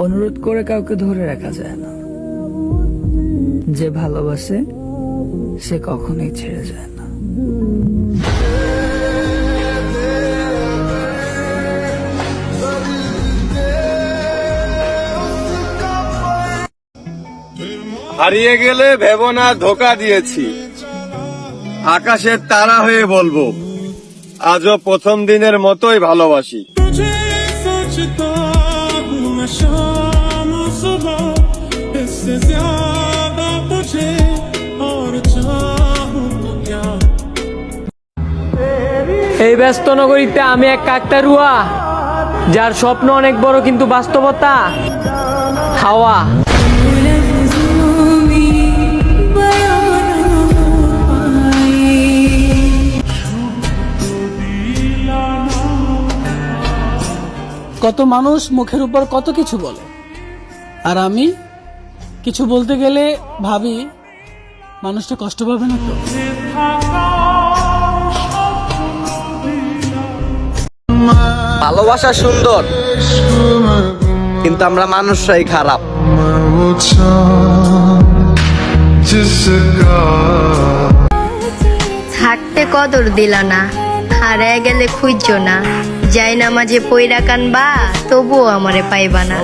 অনুরোধ করে কাউকে ধরে রাখা যায় না, যে ভালোবাসে সে কখনোই ছেড়ে যায় না। হারিয়ে গেলে ভেবো না ধোকা দিয়েছি, আকাশের তারা হয়ে বলবো আজও প্রথম দিনের মতোই ভালোবাসি। এই ব্যস্ত নগরীতে আমি এক কাকতারুয়া, যার স্বপ্ন অনেক বড় কিন্তু বাস্তবতা হাওয়া। কত মানুষ মুখের উপর কত কিছু বলে, আর আমি কিছু বলতে গেলে ভাবি মানুষটা কষ্ট পাবে না তো। ভালোবাসা সুন্দর, কিন্তু আমরা মানুষরাই খারাপ। থাকতে কদর দিল না, হারায় গেলে খুঁজছো না, যাই না মাঝে পইরা কানবা তবুও আমারে পাইবা না।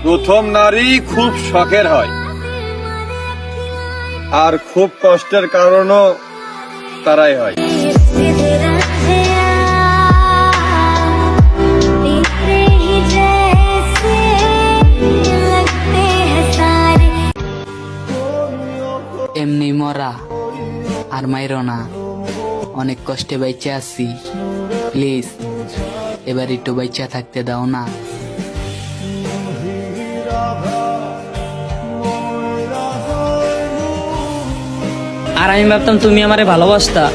প্রথম নারী খুব শখের হয়, আর খুব কষ্টের কারণও তারাই হয়। এমনি মরা আর মাইরো না, অনেক কষ্টে বাইচা আছি, প্লিজ এবার একটু বাইচা থাকতে দাও না। আর আমি ভাবতাম তুমি আমারে ভালোবাসতা।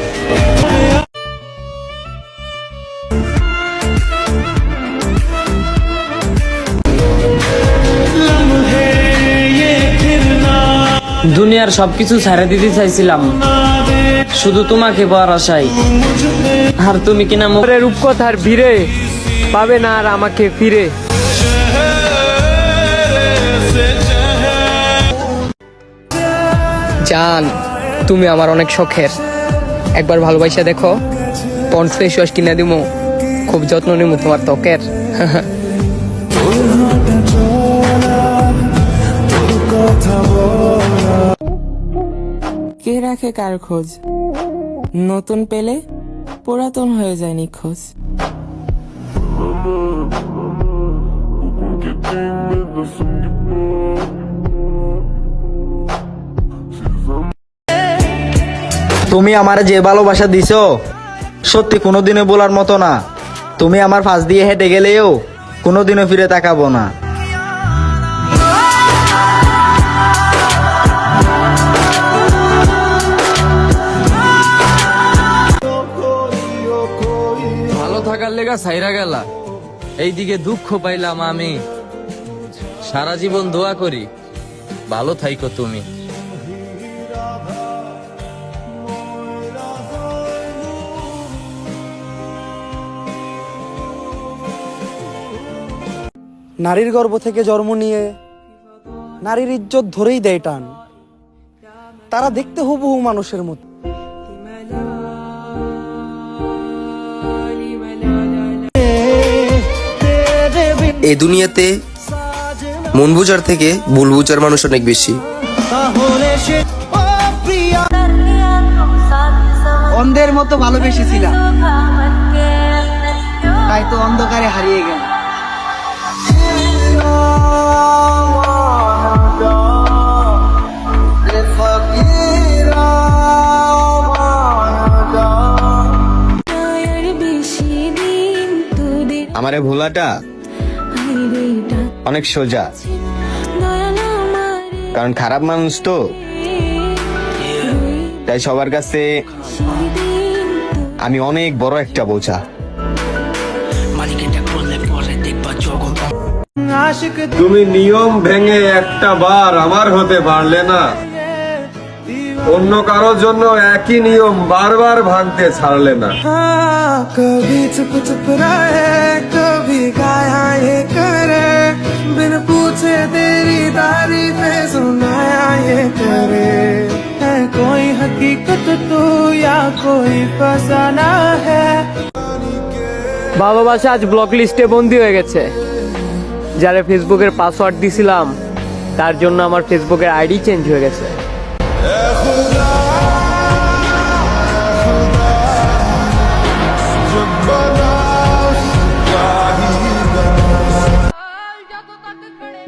দুনিয়ার সবকিছু ছেড়ে দিতে চাইছিলাম শুধু তোমাকে পাওয়ার আশায়, আর তুমি কিনা মোরে রূপকথার ভিড়ে পাবে না আর আমাকে ফিরে। জান, তুমি আমার অনেক শখের, একবার ভালোবাসা দেখো, পন্স ফেস ওয়াশ কিনে দিমু, খুব যত্ন নিমু তোমার ত্বকের। কে রাখে কার খোঁজ, নতুন পেলে পুরাতন হয়ে যায় নিখোঁজ। তুমি আমার যে ভালোবাসা দিছো সত্যি কোনোদিনও বলার মতো না। তুমি আমার পাশ দিয়ে হেঁটে গেলেও কোনোদিনও ফিরে তাকাবো না। ভালো থাকার লেগা সাইরা গেলা, এইদিকে দুঃখ পাইলাম আমি। সারা জীবন দোয়া করি ভালো থাইকো তুমি। নারীর গর্ভ থেকে জন্ম নিয়ে নারীর ইজ্জত ধরেই দেয় টান, তারা দেখতে হুবহু মানুষের মতো। এই দুনিয়াতে মন বুঝার থেকে ভুল বুঝার মানুষ অনেক বেশি। অন্ধের মতো ভালোবেসেছিলাম, তাই তো অন্ধকারে হারিয়ে গেল। আমারে ভোলাটা অনেক সোজা, কারণ খারাপ মানুষ তো, তাই সবার কাছে আমি অনেক বড় একটা বোঝা। তুমি নিয়ম ভেঙে একটা বার আমার হতে পারলে না, অন্য কারোর জন্য একই নিয়ম বারবার ভাঙতে ছাড়লে না। कभी चुप चुप रहे कभी गाया ये करे बिन पूछे तेरी तारीफें सुनाया ये करे है कोई हकीकत तू या कोई फसाना है। ভালোবাসা আজ ব্লক লিস্টে বন্দি হয়ে গেছে। যারা ফেসবুকের পাসওয়ার্ড দিছিলাম তার জন্য আমার ফেসবুকের আইডি চেঞ্জ হয়ে গেছে।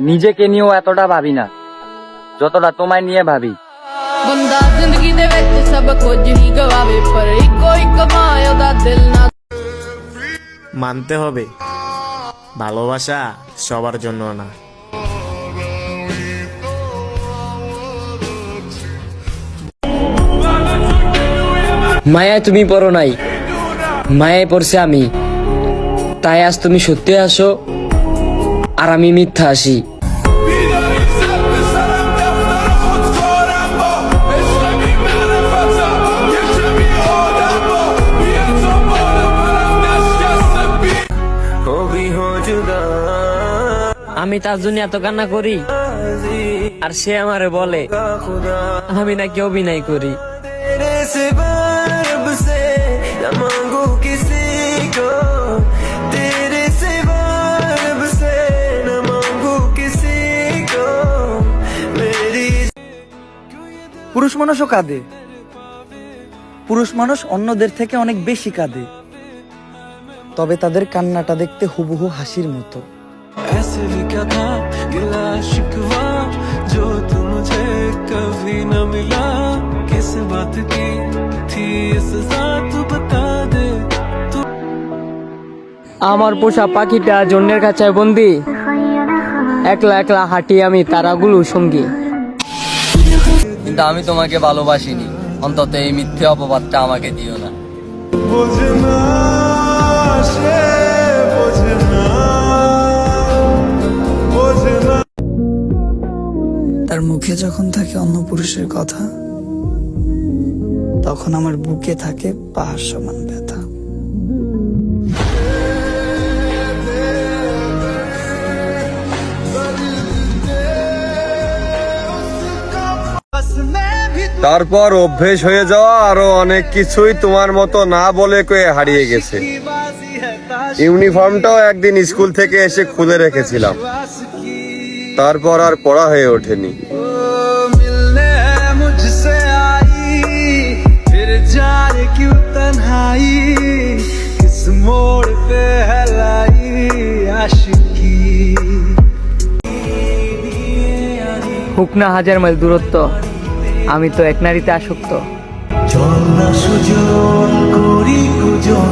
নিজেকে নিয়েও এতটা ভাবি না যতটা তোমায় নিয়ে ভাবি। बंदा जिंदगी दे विच सब कुछ ही गवावे पर इको एक माया दा दिल ना। মানতে হবে ভালোবাসা সবার জন্য না। মায়ায় তুমি পড়ো নাই, মায়ায় পড়ছে আমি। তাই আজ তুমি সত্যি আসো আর আমি মিথ্যা আসি। আমি তার জন্য এত কান্না করি আর সে আমারে বলে আমি নাকি অভিনয় করি। পুরুষ মানুষও কাঁদে, পুরুষ মানুষ অন্যদের থেকে অনেক বেশি কাঁদে, তবে তাদের কান্নাটা দেখতে হুবহু হাসির মতো। ऐसे भी क्या था गिला शिकवा जो तू मुझे कभी न मिला किस बात की थी ये सजा तू बता दे। আমার পোষা পাখিটা জন্যের কাছে বন্দি, একলা একলা হাঁটি আমি তারাগুলো সঙ্গী। কিন্তু আমি তোমাকে ভালোবাসিনি, অন্তত এই মিথ্যে অপবাদটা আমাকে দিও না। তার মুখে যখন থাকে অন্য পুরুষের কথা, তখন আমার বুকে থাকে পাহাড় সমান ব্যথা। তারপর অভ্যেস হয়ে যাওয়া আরো অনেক কিছুই তোমার মতো না বলে কয়ে হারিয়ে গেছে। ইউনিফর্মটাও একদিন স্কুল থেকে এসে খুলে রেখেছিলাম, তারপর আর পড়া হয়ে ওঠেনি। मिलने मुझसे आई फिर जाने क्यों तन्हाई किस मोड़ पे है लाई आशिकी। হোক না হাজার মাইল দূরত্ব, আমি তো এক নারীতে আসক্ত। চল না সুজন করি কুজন